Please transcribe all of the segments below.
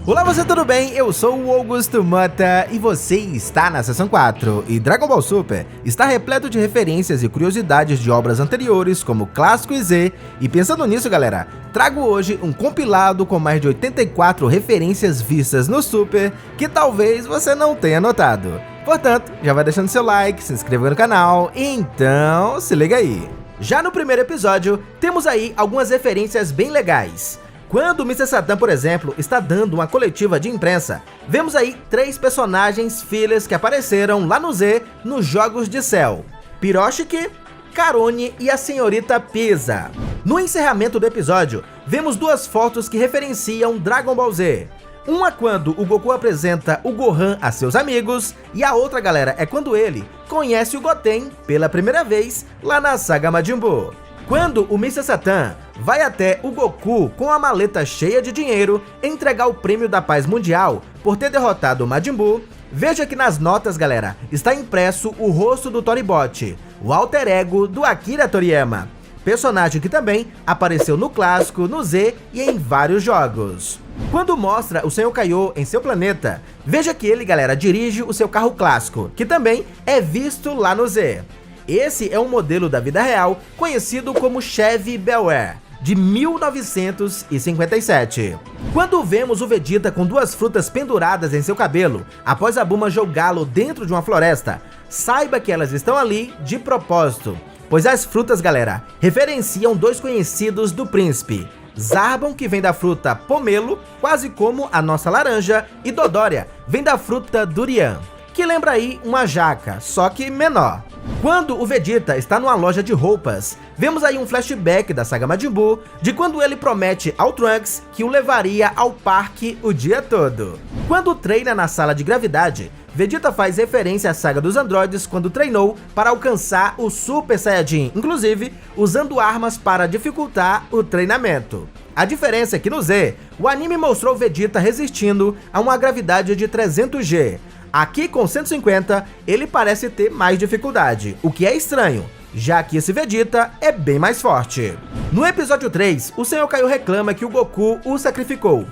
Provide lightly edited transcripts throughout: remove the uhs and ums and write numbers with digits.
Olá você, tudo bem? Eu sou o Augusto Mota e você está na Seção 4. E Dragon Ball Super está repleto de referências e curiosidades de obras anteriores como Clássico e Z. E pensando nisso, galera, trago hoje um compilado com mais de 84 referências vistas no Super que talvez você não tenha notado. Portanto, já vai deixando seu like, se inscreva no canal, então se liga aí. Já no primeiro episódio, temos aí algumas referências bem legais. Quando o Mr. Satan, por exemplo, está dando uma coletiva de imprensa, vemos aí 3 personagens fillers que apareceram lá no Z nos Jogos de Cell: Piroshiki, Karone e a Senhorita Pisa. No encerramento do episódio, vemos 2 fotos que referenciam Dragon Ball Z. Uma quando o Goku apresenta o Gohan a seus amigos, e a outra, galera, é quando ele conhece o Goten pela primeira vez lá na saga Majin Buu. Quando o Mr. Satan vai até o Goku com a maleta cheia de dinheiro entregar o prêmio da paz mundial por ter derrotado o Majin Buu, veja que nas notas, galera, está impresso o rosto do Toribot, o alter ego do Akira Toriyama, personagem que também apareceu no Clássico, no Z e em vários jogos. Quando mostra o Sr. Kaiô em seu planeta, veja que ele, galera, dirige o seu carro clássico, que também é visto lá no Z. Esse é um modelo da vida real conhecido como Chevy Bel Air, de 1957. Quando vemos o Vegeta com 2 frutas penduradas em seu cabelo, após a Bulma jogá-lo dentro de uma floresta, saiba que elas estão ali de propósito, pois as frutas, galera, referenciam 2 conhecidos do príncipe: Zarbon, que vem da fruta pomelo, quase como a nossa laranja, e Dodoria vem da fruta durian, que lembra aí uma jaca, só que menor. Quando o Vegeta está numa loja de roupas, vemos aí um flashback da saga Majin Buu, de quando ele promete ao Trunks que o levaria ao parque o dia todo. Quando treina na sala de gravidade, Vegeta faz referência à saga dos androides quando treinou para alcançar o Super Saiyajin, inclusive usando armas para dificultar o treinamento. A diferença é que no Z, o anime mostrou Vegeta resistindo a uma gravidade de 300G. Aqui com 150, ele parece ter mais dificuldade, o que é estranho, já que esse Vegeta é bem mais forte. No episódio 3, o Sr. Kaiô reclama que o Goku o sacrificou.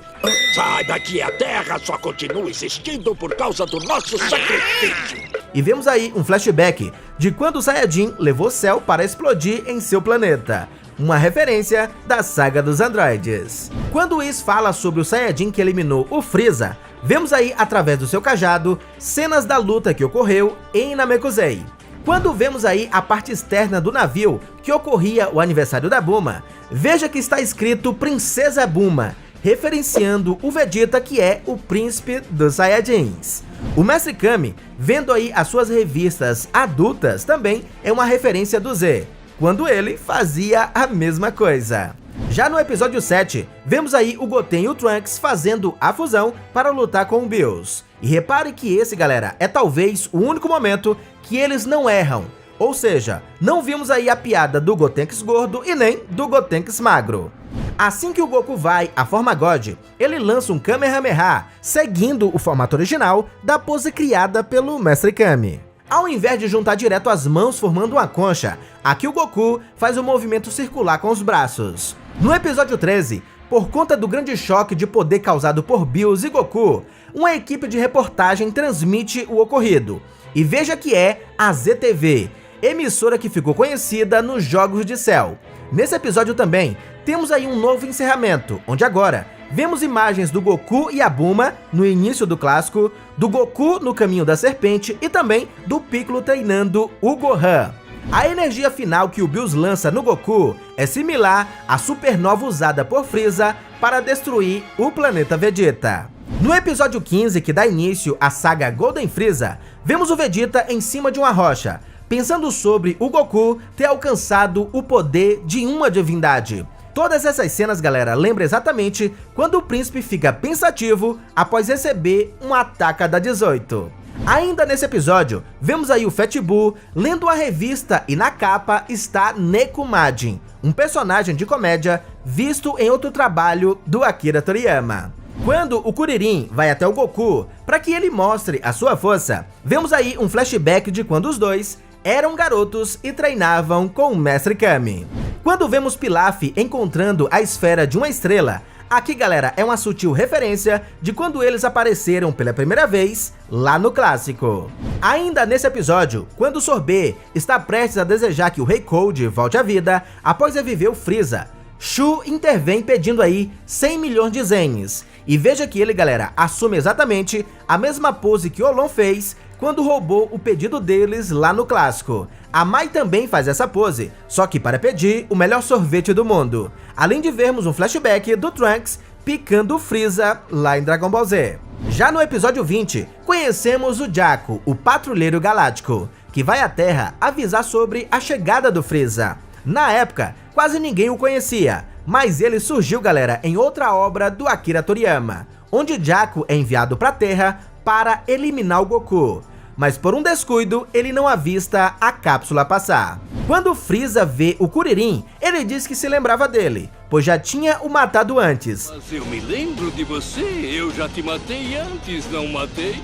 Saiba que a Terra só continua existindo por causa do nosso sacrifício. E vemos aí um flashback de quando o Saiyajin levou Cell para explodir em seu planeta. Uma referência da saga dos androides. Quando o Whis fala sobre o Saiyajin que eliminou o Freeza, vemos aí, através do seu cajado, cenas da luta que ocorreu em Namekusei. Quando vemos aí a parte externa do navio que ocorria o aniversário da Bulma, veja que está escrito Princesa Bulma, referenciando o Vegeta que é o príncipe dos Saiyajins. O Mestre Kami, vendo aí as suas revistas adultas, também é uma referência do Z, quando ele fazia a mesma coisa. Já no episódio 7, vemos aí o Goten e o Trunks fazendo a fusão para lutar com o Bills. E repare que esse, galera, é talvez o único momento que eles não erram. Ou seja, não vimos aí a piada do Gotenks gordo e nem do Gotenks magro. Assim que o Goku vai à forma God, ele lança um Kamehameha, seguindo o formato original da pose criada pelo Mestre Kami. Ao invés de juntar direto as mãos formando uma concha, aqui o Goku faz um movimento circular com os braços. No episódio 13, por conta do grande choque de poder causado por Bills e Goku, uma equipe de reportagem transmite o ocorrido. E veja que é a ZTV, emissora que ficou conhecida nos Jogos de Cell. Nesse episódio também, temos aí um novo encerramento, onde agora vemos imagens do Goku e a Bulma no início do clássico, do Goku no caminho da serpente e também do Piccolo treinando o Gohan. A energia final que o Bills lança no Goku é similar à supernova usada por Freeza para destruir o planeta Vegeta. No episódio 15, que dá início à saga Golden Freeza, vemos o Vegeta em cima de uma rocha, pensando sobre o Goku ter alcançado o poder de uma divindade. Todas essas cenas, galera, lembram exatamente quando o príncipe fica pensativo após receber um ataque da 18. Ainda nesse episódio, vemos aí o Fat Buu lendo uma revista e na capa está Neku Majin, um personagem de comédia visto em outro trabalho do Akira Toriyama. Quando o Kuririn vai até o Goku para que ele mostre a sua força, vemos aí um flashback de quando os dois eram garotos e treinavam com o Mestre Kami. Quando vemos Pilaf encontrando a esfera de uma estrela, Aqui, galera, é uma sutil referência de quando eles apareceram pela primeira vez lá no clássico. Ainda nesse episódio, quando o Sorbet está prestes a desejar que o Rei Cold volte à vida após reviver o Freeza, Shu intervém pedindo aí 100 milhões de zenes. E veja que ele, galera, assume exatamente a mesma pose que Olon fez quando roubou o pedido deles lá no clássico. A Mai também faz essa pose, só que para pedir o melhor sorvete do mundo. Além de vermos um flashback do Trunks picando o Freeza lá em Dragon Ball Z. Já no episódio 20, conhecemos o Jaco, o patrulheiro galáctico, que vai à Terra avisar sobre a chegada do Freeza. Na época, quase ninguém o conhecia, mas ele surgiu, galera, em outra obra do Akira Toriyama, onde Jaco é enviado para a Terra para eliminar o Goku. Mas por um descuido, ele não avista a cápsula passar. Quando Freeza vê o Kuririn, ele diz que se lembrava dele, pois já tinha o matado antes. Mas eu me lembro de você, eu já te matei antes, não matei?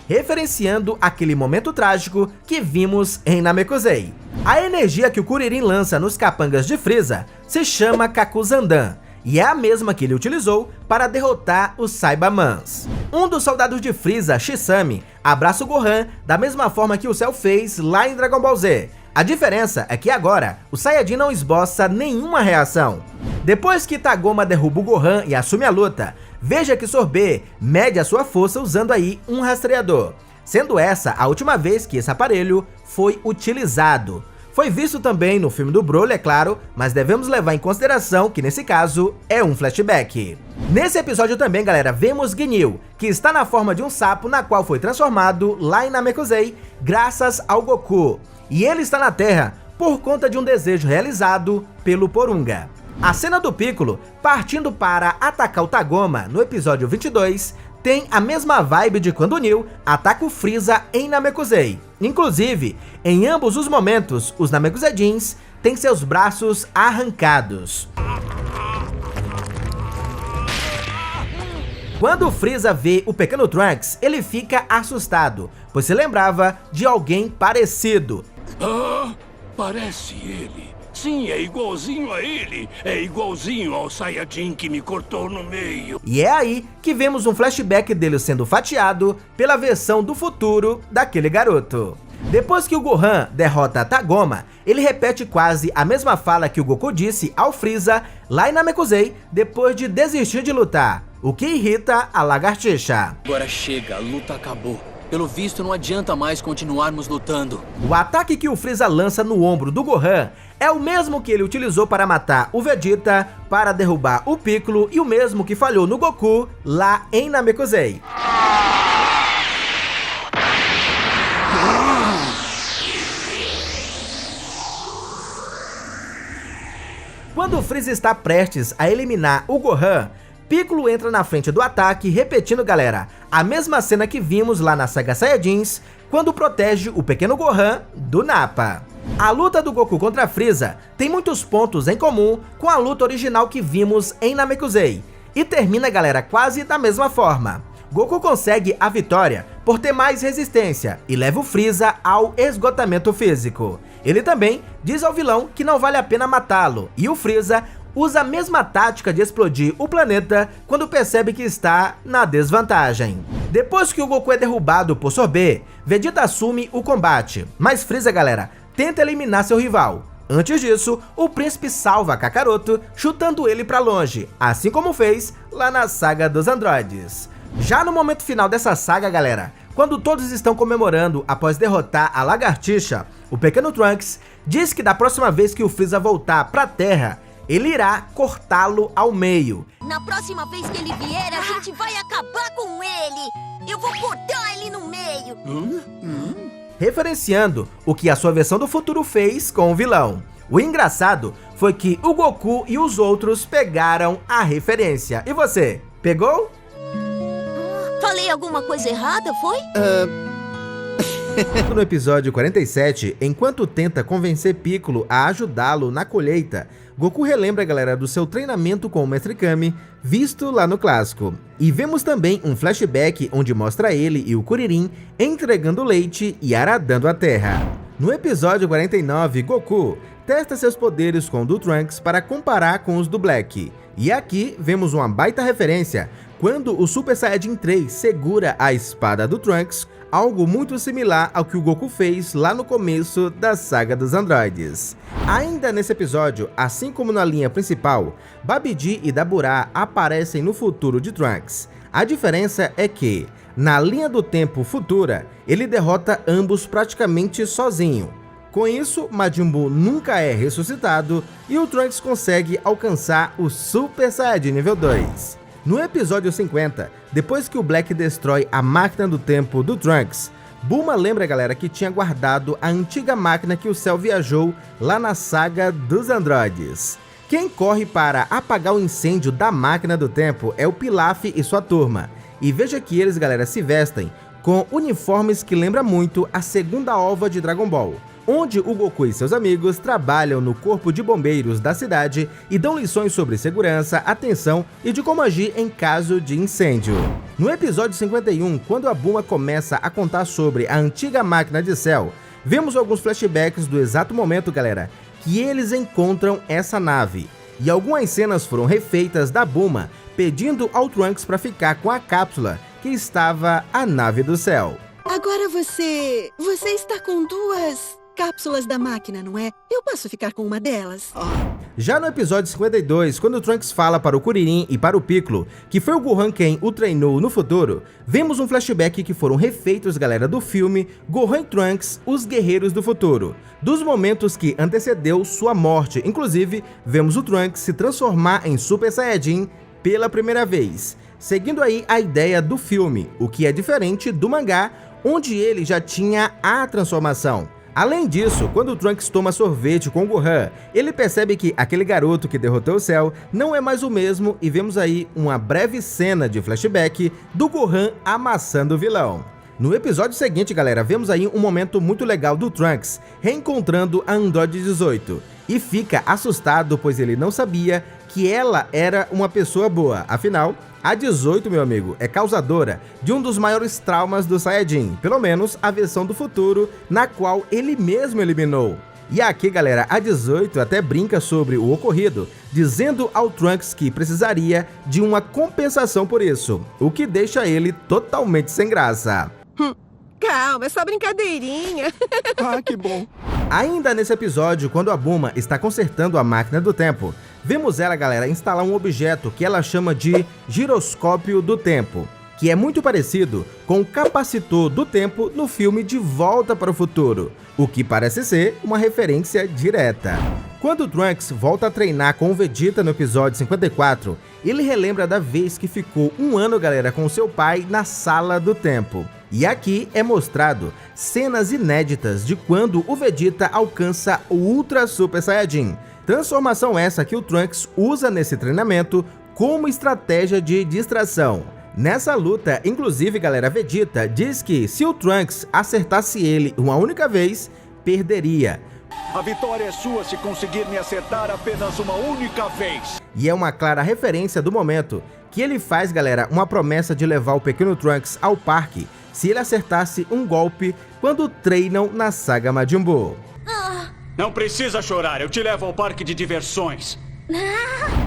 Referenciando aquele momento trágico que vimos em Namekusei. A energia que o Kuririn lança nos capangas de Freeza se chama Kakuzandan, e é a mesma que ele utilizou para derrotar os Saibamans. Um dos soldados de Freeza, Shisame, abraça o Gohan da mesma forma que o Cell fez lá em Dragon Ball Z. A diferença é que agora o Saiyajin não esboça nenhuma reação. Depois que Tagoma derruba o Gohan e assume a luta, veja que Sorbet mede a sua força usando aí um rastreador, sendo essa a última vez que esse aparelho foi utilizado. Foi visto também no filme do Broly, é claro, mas devemos levar em consideração que nesse caso é um flashback. Nesse episódio também, galera, vemos Ginyu, que está na forma de um sapo na qual foi transformado lá em Namekusei graças ao Goku. E ele está na Terra por conta de um desejo realizado pelo Porunga. A cena do Piccolo partindo para atacar o Tagoma no episódio 22 tem a mesma vibe de quando o Neo ataca o Freeza em Namekusei. Inclusive, em ambos os momentos, os Namekuseidins têm seus braços arrancados. Quando o Freeza vê o pequeno Trunks, ele fica assustado, pois se lembrava de alguém parecido. Ah, parece ele. Sim, é igualzinho a ele. É igualzinho ao Saiyajin que me cortou no meio. E é aí que vemos um flashback dele sendo fatiado pela versão do futuro daquele garoto. Depois que o Gohan derrota Tagoma, ele repete quase a mesma fala que o Goku disse ao Freeza lá em Namekusei depois de desistir de lutar, o que irrita a lagartixa. Agora chega, a luta acabou. Pelo visto, não adianta mais continuarmos lutando. O ataque que o Freeza lança no ombro do Gohan é o mesmo que ele utilizou para matar o Vegeta, para derrubar o Piccolo e o mesmo que falhou no Goku lá em Namekusei. Quando o Freeza está prestes a eliminar o Gohan, Piccolo entra na frente do ataque, repetindo, galera, a mesma cena que vimos lá na saga Saiyajins, quando protege o pequeno Gohan do Nappa. A luta do Goku contra Freeza tem muitos pontos em comum com a luta original que vimos em Namekusei, e termina, galera, quase da mesma forma. Goku consegue a vitória por ter mais resistência e leva o Freeza ao esgotamento físico. Ele também diz ao vilão que não vale a pena matá-lo, e o Freeza usa a mesma tática de explodir o planeta quando percebe que está na desvantagem. Depois que o Goku é derrubado por Sorbet, Vegeta assume o combate, mas Freeza, galera, tenta eliminar seu rival. Antes disso, o príncipe salva Kakaroto, chutando ele pra longe, assim como fez lá na saga dos androides. Já no momento final dessa saga, galera, quando todos estão comemorando após derrotar a lagartixa, o pequeno Trunks diz que da próxima vez que o Freeza voltar pra Terra, ele irá cortá-lo ao meio. Na próxima vez que ele vier, a gente vai acabar com ele. Eu vou cortar ele no meio. Referenciando o que a sua versão do futuro fez com o vilão. O engraçado foi que o Goku e os outros pegaram a referência. E você, pegou? Falei alguma coisa errada, foi? No episódio 47, enquanto tenta convencer Piccolo a ajudá-lo na colheita, Goku relembra, galera, do seu treinamento com o Mestre Kami, visto lá no clássico. E vemos também um flashback onde mostra ele e o Kuririn entregando leite e aradando a terra. No episódio 49, Goku testa seus poderes com o do Trunks para comparar com os do Black. E aqui vemos uma baita referência quando o Super Saiyajin 3 segura a espada do Trunks, algo muito similar ao que o Goku fez lá no começo da saga dos androides. Ainda nesse episódio, assim como na linha principal, Babidi e Dabura aparecem no futuro de Trunks. A diferença é que, na linha do tempo futura, ele derrota ambos praticamente sozinho. Com isso, Majin Buu nunca é ressuscitado e o Trunks consegue alcançar o Super Saiyajin nível 2. No episódio 50, depois que o Black destrói a máquina do tempo do Trunks, Bulma lembra, galera, que tinha guardado a antiga máquina que o Cell viajou lá na saga dos androides. Quem corre para apagar o incêndio da máquina do tempo é o Pilaf e sua turma. E veja que eles, galera, se vestem com uniformes que lembram muito a segunda ova de Dragon Ball, onde o Goku e seus amigos trabalham no corpo de bombeiros da cidade e dão lições sobre segurança, atenção e de como agir em caso de incêndio. No episódio 51, quando a Bulma começa a contar sobre a antiga máquina de Cell, vemos alguns flashbacks do exato momento, galera, que eles encontram essa nave. E algumas cenas foram refeitas da Bulma, pedindo ao Trunks para ficar com a cápsula que estava a nave do Cell. Agora você está com duas cápsulas da máquina, não é? Eu posso ficar com uma delas? Já no episódio 52, quando o Trunks fala para o Kuririn e para o Piccolo que foi o Gohan quem o treinou no futuro, vemos um flashback que foram refeitos, galera, do filme Gohan e Trunks, os Guerreiros do Futuro, dos momentos que antecedeu sua morte. Inclusive, vemos o Trunks se transformar em Super Saiyajin pela primeira vez, seguindo aí a ideia do filme, o que é diferente do mangá, onde ele já tinha a transformação. Além disso, quando o Trunks toma sorvete com o Gohan, ele percebe que aquele garoto que derrotou o Cell não é mais o mesmo e vemos aí uma breve cena de flashback do Gohan amassando o vilão. No episódio seguinte, galera, vemos aí um momento muito legal do Trunks reencontrando a Android 18 e fica assustado pois ele não sabia que ela era uma pessoa boa, afinal, a 18, meu amigo, é causadora de um dos maiores traumas do Saiyajin, pelo menos a versão do futuro, na qual ele mesmo eliminou. E aqui, galera, a 18 até brinca sobre o ocorrido, dizendo ao Trunks que precisaria de uma compensação por isso, o que deixa ele totalmente sem graça. Calma, é só brincadeirinha. Ah, que bom. Ainda nesse episódio, quando a Bulma está consertando a máquina do tempo, vemos ela, galera, instalar um objeto que ela chama de giroscópio do tempo, que é muito parecido com o capacitor do tempo no filme De Volta para o Futuro, o que parece ser uma referência direta. Quando o Trunks volta a treinar com o Vegeta no episódio 54, ele relembra da vez que ficou um ano, galera, com seu pai na Sala do Tempo. E aqui é mostrado cenas inéditas de quando o Vegeta alcança o Ultra Super Saiyajin, transformação essa que o Trunks usa nesse treinamento como estratégia de distração. Nessa luta, inclusive, galera, Vegeta diz que se o Trunks acertasse ele uma única vez, perderia. A vitória é sua se conseguir me acertar apenas uma única vez. E é uma clara referência do momento que ele faz, galera, uma promessa de levar o pequeno Trunks ao parque se ele acertasse um golpe quando treinam na saga Majin Buu. Não precisa chorar, eu te levo ao parque de diversões.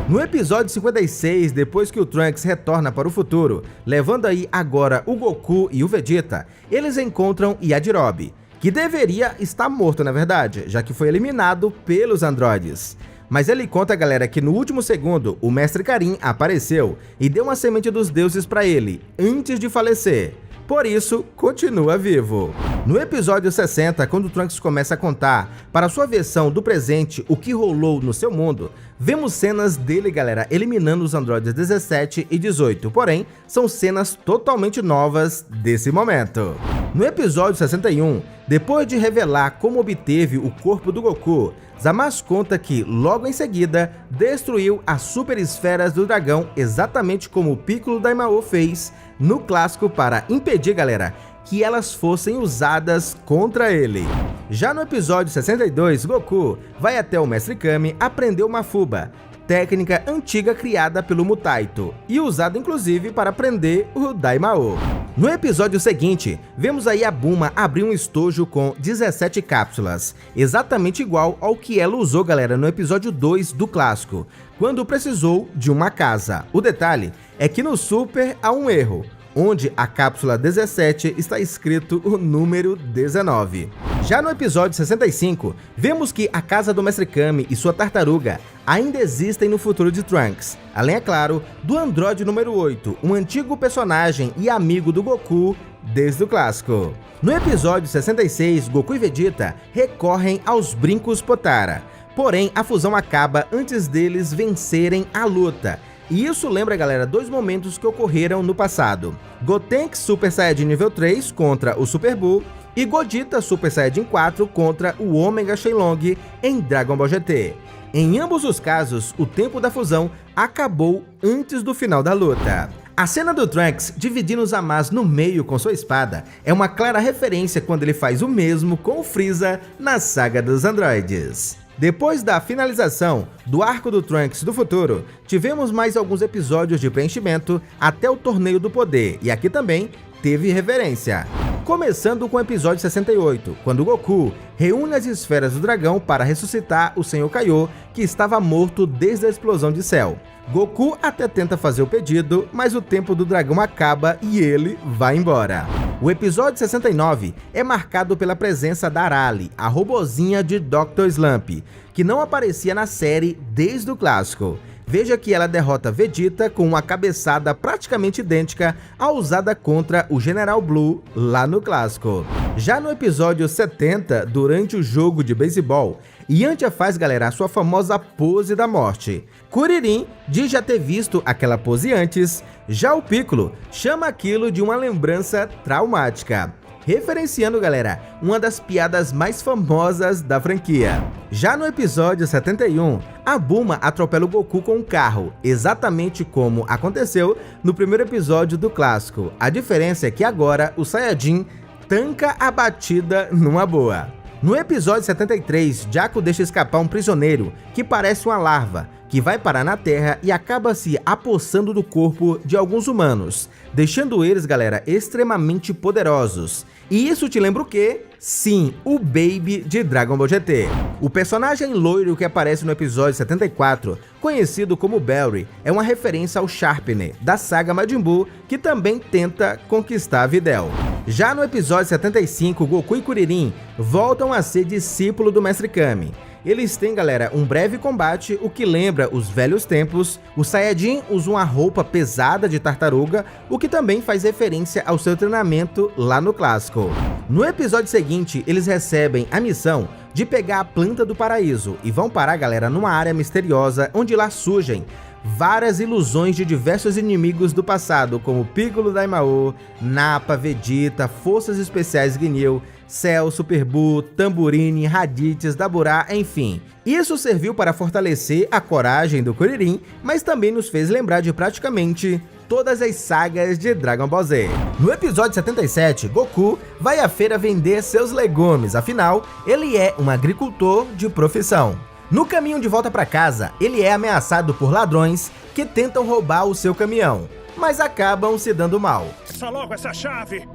No episódio 56, depois que o Trunks retorna para o futuro, levando aí agora o Goku e o Vegeta, eles encontram Yajirobe, que deveria estar morto na verdade, já que foi eliminado pelos androides. Mas ele conta, galera, que no último segundo o Mestre Karin apareceu e deu uma semente dos deuses para ele, antes de falecer. Por isso, continua vivo. No episódio 60, quando o Trunks começa a contar para sua versão do presente o que rolou no seu mundo, vemos cenas dele, galera, eliminando os androides 17 e 18, porém, são cenas totalmente novas desse momento. No episódio 61, depois de revelar como obteve o corpo do Goku, Zamasu conta que, logo em seguida, destruiu as super esferas do dragão, exatamente como o Piccolo Daimao fez no clássico para impedir, galera, que elas fossem usadas contra ele. Já no episódio 62, Goku vai até o Mestre Kami aprender o Mafuba, técnica antiga criada pelo Mutaito e usada inclusive para prender o Daimao. No episódio seguinte, vemos aí a Bulma abrir um estojo com 17 cápsulas, exatamente igual ao que ela usou, galera, no episódio 2 do clássico, quando precisou de uma casa. O detalhe é que no Super há um erro, onde a cápsula 17 está escrito o número 19. Já no episódio 65, vemos que a casa do Mestre Kami e sua tartaruga ainda existem no futuro de Trunks, além, é claro, do androide número 8, um antigo personagem e amigo do Goku desde o clássico. No episódio 66, Goku e Vegeta recorrem aos brincos Potara, porém a fusão acaba antes deles vencerem a luta. E isso lembra, galera, dois momentos que ocorreram no passado. Gotenks Super Saiyajin nível 3 contra o Super Buu e Gogeta Super Saiyajin 4 contra o Omega Shenlong em Dragon Ball GT. Em ambos os casos, o tempo da fusão acabou antes do final da luta. A cena do Trunks dividindo os Zamas no meio com sua espada é uma clara referência quando ele faz o mesmo com o Freeza na saga dos androides. Depois da finalização do arco do Trunks do futuro, tivemos mais alguns episódios de preenchimento até o Torneio do Poder, e aqui também teve reverência. Começando com o episódio 68, quando Goku reúne as esferas do dragão para ressuscitar o Senhor Kaiô, que estava morto desde a explosão de Cell. Goku até tenta fazer o pedido, mas o tempo do dragão acaba e ele vai embora. O episódio 69 é marcado pela presença da Arale, a robozinha de Dr. Slump, que não aparecia na série desde o clássico. Veja que ela derrota Vegeta com uma cabeçada praticamente idêntica à usada contra o General Blue lá no clássico. Já no episódio 70, durante o jogo de beisebol, Yantia faz, galera, a sua famosa pose da morte. Kuririn diz já ter visto aquela pose antes, já o Piccolo chama aquilo de uma lembrança traumática, referenciando, galera, uma das piadas mais famosas da franquia. Já no episódio 71, a Bulma atropela o Goku com um carro, exatamente como aconteceu no primeiro episódio do clássico. A diferença é que agora o Saiyajin tanca a batida numa boa. No episódio 73, Jaco deixa escapar um prisioneiro que parece uma larva, que vai parar na Terra e acaba se apossando do corpo de alguns humanos, deixando eles, galera, extremamente poderosos. E isso te lembra o quê? Sim, o Baby de Dragon Ball GT. O personagem loiro que aparece no episódio 74, conhecido como Barry, é uma referência ao Sharpener, da saga Majin Buu, que também tenta conquistar Videl. Já no episódio 75, Goku e Kuririn voltam a ser discípulo do Mestre Kami. Eles têm, galera, um breve combate, o que lembra os velhos tempos. O Saiyajin usa uma roupa pesada de tartaruga, o que também faz referência ao seu treinamento lá no clássico. No episódio seguinte, eles recebem a missão de pegar a planta do paraíso e vão parar, galera, numa área misteriosa onde lá surgem várias ilusões de diversos inimigos do passado, como Piccolo Daimao, Nappa, Vegeta, Forças Especiais Ginyu, Cell, Super Buu, Tambourine, Raditz, Daburá, enfim. Isso serviu para fortalecer a coragem do Kuririn, mas também nos fez lembrar de praticamente todas as sagas de Dragon Ball Z. No episódio 77, Goku vai à feira vender seus legumes, afinal, ele é um agricultor de profissão. No caminho de volta para casa, ele é ameaçado por ladrões que tentam roubar o seu caminhão, mas acabam se dando mal. Passa logo essa chave!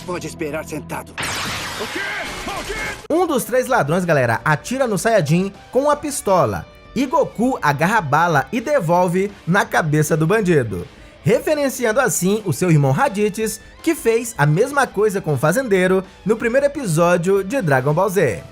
Pode esperar sentado. O quê? O quê? Um dos três ladrões, galera, atira no Saiyajin com uma pistola, e Goku agarra a bala e devolve na cabeça do bandido, referenciando assim o seu irmão Raditz, que fez a mesma coisa com o fazendeiro no primeiro episódio de Dragon Ball Z.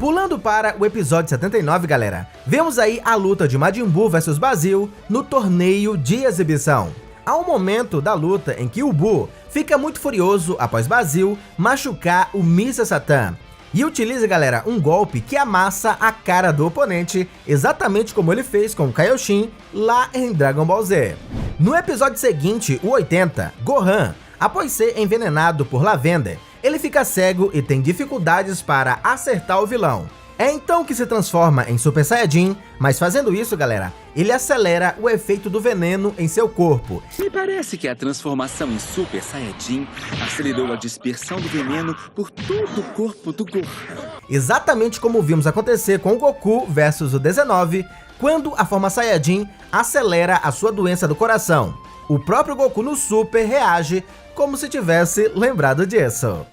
Pulando para o episódio 79, galera, vemos aí a luta de Majin Buu vs Basil no torneio de exibição. Há um momento da luta em que o Buu fica muito furioso após Basil machucar o Mr. Satan e utiliza, galera, um golpe que amassa a cara do oponente, exatamente como ele fez com Kaioshin lá em Dragon Ball Z. No episódio seguinte, o 80, Gohan, após ser envenenado por Lavender, ele fica cego e tem dificuldades para acertar o vilão. É então que se transforma em Super Saiyajin, mas fazendo isso, galera, ele acelera o efeito do veneno em seu corpo. Me parece que a transformação em Super Saiyajin acelerou a dispersão do veneno por todo o corpo do Gohan. Exatamente como vimos acontecer com o Goku versus o 19, quando a forma Saiyajin acelera a sua doença do coração. O próprio Goku no Super reage como se tivesse lembrado disso.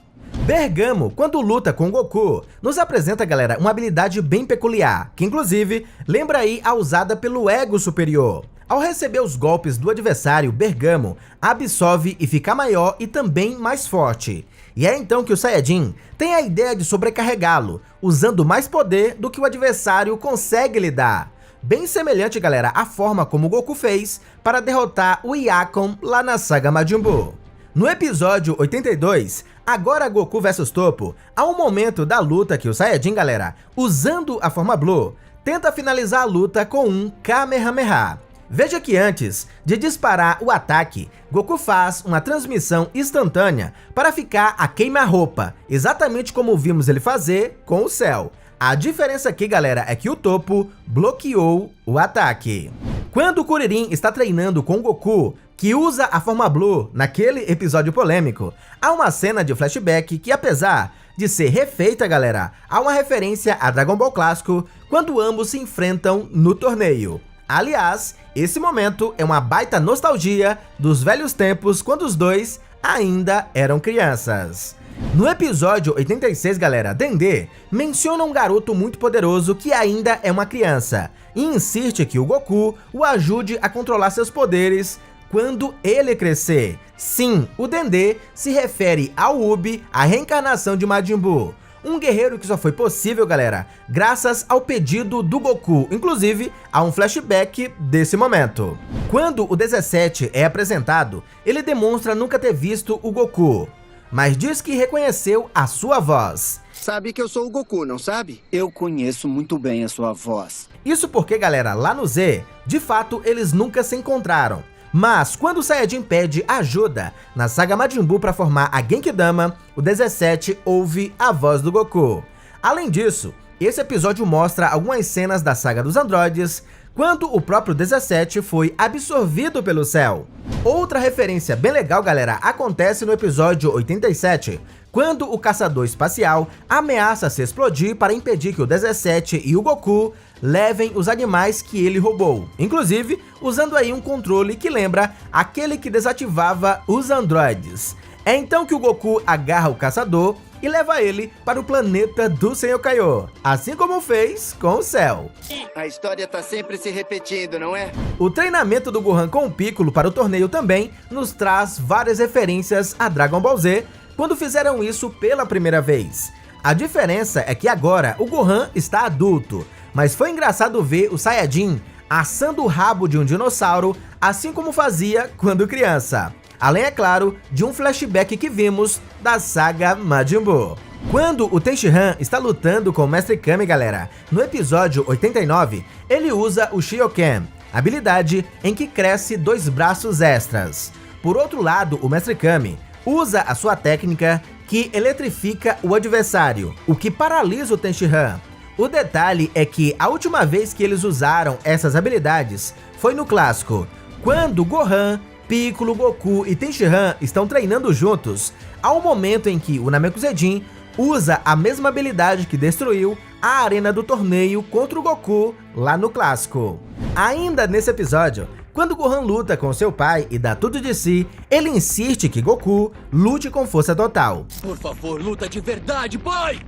Bergamo, quando luta com Goku, nos apresenta, galera, uma habilidade bem peculiar, que inclusive lembra aí a usada pelo Ego Superior. Ao receber os golpes do adversário, Bergamo absorve e fica maior e também mais forte. E é então que o Saiyajin tem a ideia de sobrecarregá-lo, usando mais poder do que o adversário consegue lhe dar. Bem semelhante, galera, à forma como o Goku fez para derrotar o Yakon lá na saga Majin Buu. No episódio 82, agora Goku vs Toppo, há um momento da luta que o Saiyajin, galera, usando a forma Blue, tenta finalizar a luta com um Kamehameha. Veja que antes de disparar o ataque, Goku faz uma transmissão instantânea para ficar a queima-roupa, exatamente como vimos ele fazer com o Cell. A diferença aqui, galera, é que o Toppo bloqueou o ataque. Quando o Kuririn está treinando com o Goku, que usa a forma Blue naquele episódio polêmico, há uma cena de flashback que, apesar de ser refeita, galera, há uma referência a Dragon Ball clássico quando ambos se enfrentam no torneio. Aliás, esse momento é uma baita nostalgia dos velhos tempos quando os dois ainda eram crianças. No episódio 86, galera, Dendê menciona um garoto muito poderoso que ainda é uma criança e insiste que o Goku o ajude a controlar seus poderes quando ele crescer. Sim, o Dendê se refere ao Ubi, a reencarnação de Majin Buu. Um guerreiro que só foi possível, galera, graças ao pedido do Goku. Inclusive, há um flashback desse momento. Quando o 17 é apresentado, ele demonstra nunca ter visto o Goku, mas diz que reconheceu a sua voz. Sabe que eu sou o Goku, não sabe? Eu conheço muito bem a sua voz. Isso porque, galera, lá no Z, de fato, eles nunca se encontraram. Mas quando o Saiyajin pede ajuda na saga Majin Buu para formar a Genkidama, o 17 ouve a voz do Goku. Além disso, esse episódio mostra algumas cenas da saga dos androides, quando o próprio 17 foi absorvido pelo Cell. Outra referência bem legal, galera, acontece no episódio 87, quando o caçador espacial ameaça se explodir para impedir que o 17 e o Goku levem os animais que ele roubou, inclusive usando aí um controle que lembra aquele que desativava os androides. É então que o Goku agarra o caçador e leva ele para o planeta do Senhor Kaiô, assim como fez com o Cell. A história tá sempre se repetindo, não é? O treinamento do Gohan com o Piccolo para o torneio também nos traz várias referências a Dragon Ball Z quando fizeram isso pela primeira vez. A diferença é que agora o Gohan está adulto, mas foi engraçado ver o Saiyajin assando o rabo de um dinossauro, assim como fazia quando criança. Além, é claro, de um flashback que vimos da saga Majin Buu. Quando o Tenshinhan está lutando com o Mestre Kami, galera, no episódio 89, ele usa o Shioken, habilidade em que cresce 2 braços extras. Por outro lado, o Mestre Kami usa a sua técnica que eletrifica o adversário, o que paralisa o Tenshinhan. O detalhe é que a última vez que eles usaram essas habilidades foi no clássico, quando Gohan, Piccolo, Goku e Tenshinhan estão treinando juntos, há um momento em que o Namekusei usa a mesma habilidade que destruiu a arena do torneio contra o Goku lá no clássico. Ainda nesse episódio, quando Gohan luta com seu pai e dá tudo de si, ele insiste que Goku lute com força total. Por favor, luta de verdade, pai!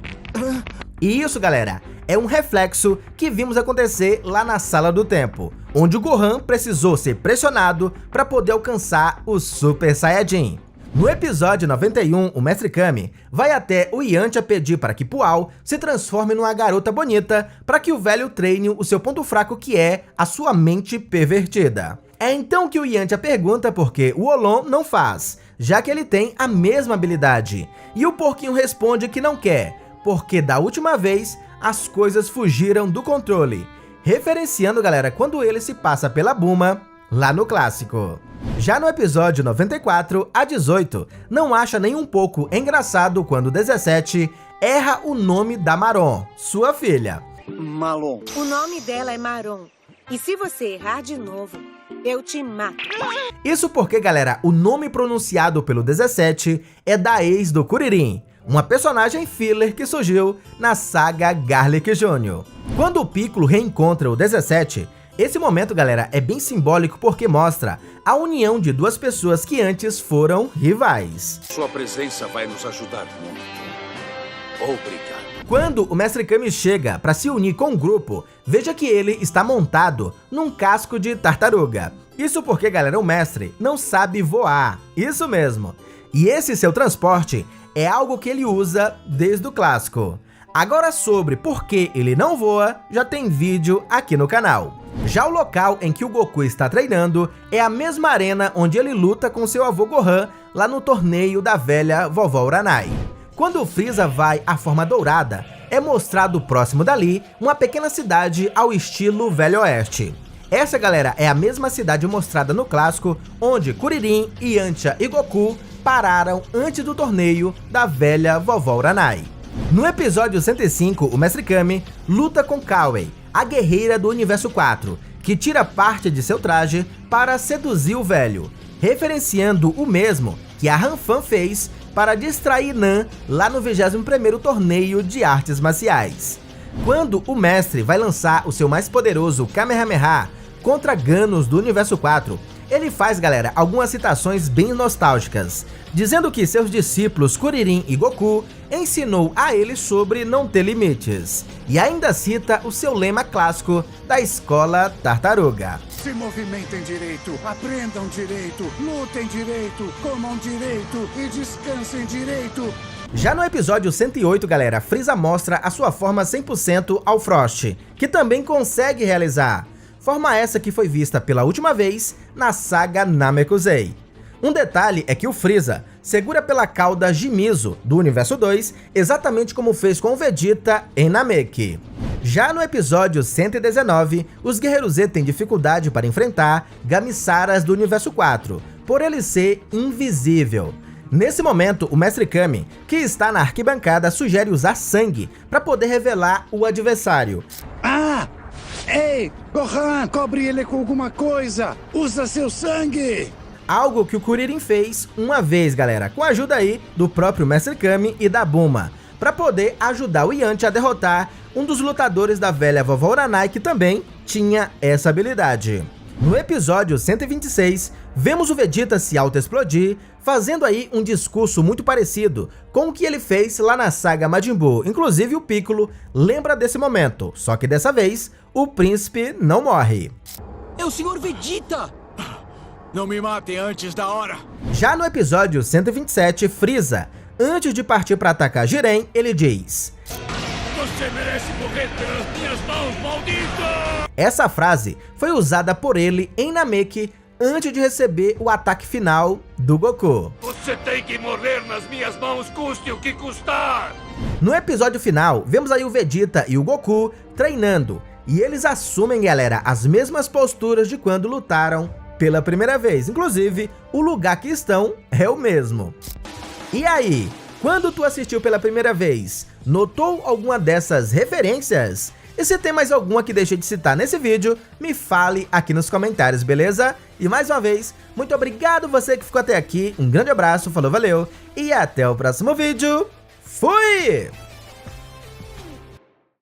E isso, galera, é um reflexo que vimos acontecer lá na Sala do Tempo, onde o Gohan precisou ser pressionado para poder alcançar o Super Saiyajin. No episódio 91, o Mestre Kami vai até o Yantia pedir para que Pual se transforme numa garota bonita para que o velho treine o seu ponto fraco, que é a sua mente pervertida. É então que o Yantia pergunta por que o Olon não faz, já que ele tem a mesma habilidade. E o porquinho responde que não quer, porque da última vez as coisas fugiram do controle, referenciando, galera, quando ele se passa pela Bulma lá no clássico. Já no episódio 94, a 18, não acha nem um pouco engraçado quando 17 erra o nome da Maron, sua filha. Malon. O nome dela é Maron. E se você errar de novo, eu te mato. Isso porque, galera, o nome pronunciado pelo 17 é da ex do Kuririn, uma personagem filler que surgiu na saga Garlic Jr. Quando o Piccolo reencontra o 17, Esse momento, galera, é bem simbólico porque mostra a união de duas pessoas que antes foram rivais. Sua presença vai nos ajudar muito. Obrigado. Quando o Mestre Kami chega para se unir com o grupo, veja que ele está montado num casco de tartaruga. Isso porque, galera, o mestre não sabe voar. Isso mesmo. E esse seu transporte é algo que ele usa desde o clássico. Agora sobre por que ele não voa, já tem vídeo aqui no canal. Já o local em que o Goku está treinando é a mesma arena onde ele luta com seu avô Gohan lá no torneio da velha vovó Uranai. Quando o Freeza vai à forma dourada, é mostrado próximo dali uma pequena cidade ao estilo Velho Oeste. Essa, galera, é a mesma cidade mostrada no clássico, onde Kuririn, Yantia e Goku pararam antes do torneio da velha vovó Uranai. No episódio 105, o Mestre Kami luta com Kawaii, a guerreira do Universo 4, que tira parte de seu traje para seduzir o velho, referenciando o mesmo que a Han-Fan fez para distrair Nan lá no 21º torneio de artes marciais. Quando o mestre vai lançar o seu mais poderoso Kamehameha contra Ganos do Universo 4, ele faz, galera, algumas citações bem nostálgicas, dizendo que seus discípulos Kuririn e Goku ensinou a ele sobre não ter limites, e ainda cita o seu lema clássico da Escola Tartaruga. Se movimentem direito, aprendam direito, lutem direito, comam direito e descansem direito. Já no episódio 108, galera, Freeza mostra a sua forma 100% ao Frost, que também consegue realizar. Forma essa que foi vista pela última vez na saga Namekusei. Um detalhe é que o Freeza segura pela cauda Shimizu do Universo 2, exatamente como fez com o Vegeta em Namek. Já no episódio 119, os Guerreiros Z têm dificuldade para enfrentar Gamissaras do Universo 4, por ele ser invisível. Nesse momento, o Mestre Kami, que está na arquibancada, sugere usar sangue para poder revelar o adversário. Ah! Ei, Gohan, cobre ele com alguma coisa! Usa seu sangue! Algo que o Kuririn fez uma vez, galera, com a ajuda aí do próprio Mestre Kami e da Bulma, para poder ajudar o Yantia a derrotar um dos lutadores da velha vovó Uranai que também tinha essa habilidade. No episódio 126, vemos o Vegeta se auto-explodir, fazendo aí um discurso muito parecido com o que ele fez lá na saga Majin Buu. Inclusive o Piccolo lembra desse momento, só que dessa vez o príncipe não morre. É o Sr. Vegeta! Não me matem antes da hora! Já no episódio 127, Freeza, antes de partir para atacar Jiren, ele diz: Você merece morrer pelas minhas mãos, maldito! Essa frase foi usada por ele em Namek antes de receber o ataque final do Goku. Você tem que morrer nas minhas mãos, custe o que custar! No episódio final, vemos aí o Vegeta e o Goku treinando, e eles assumem, galera, as mesmas posturas de quando lutaram pela primeira vez. Inclusive, o lugar que estão é o mesmo. E aí, quando tu assistiu pela primeira vez, notou alguma dessas referências? E se tem mais alguma que deixei de citar nesse vídeo, me fale aqui nos comentários, beleza? E mais uma vez, muito obrigado você que ficou até aqui, um grande abraço, falou, valeu, e até o próximo vídeo. Fui!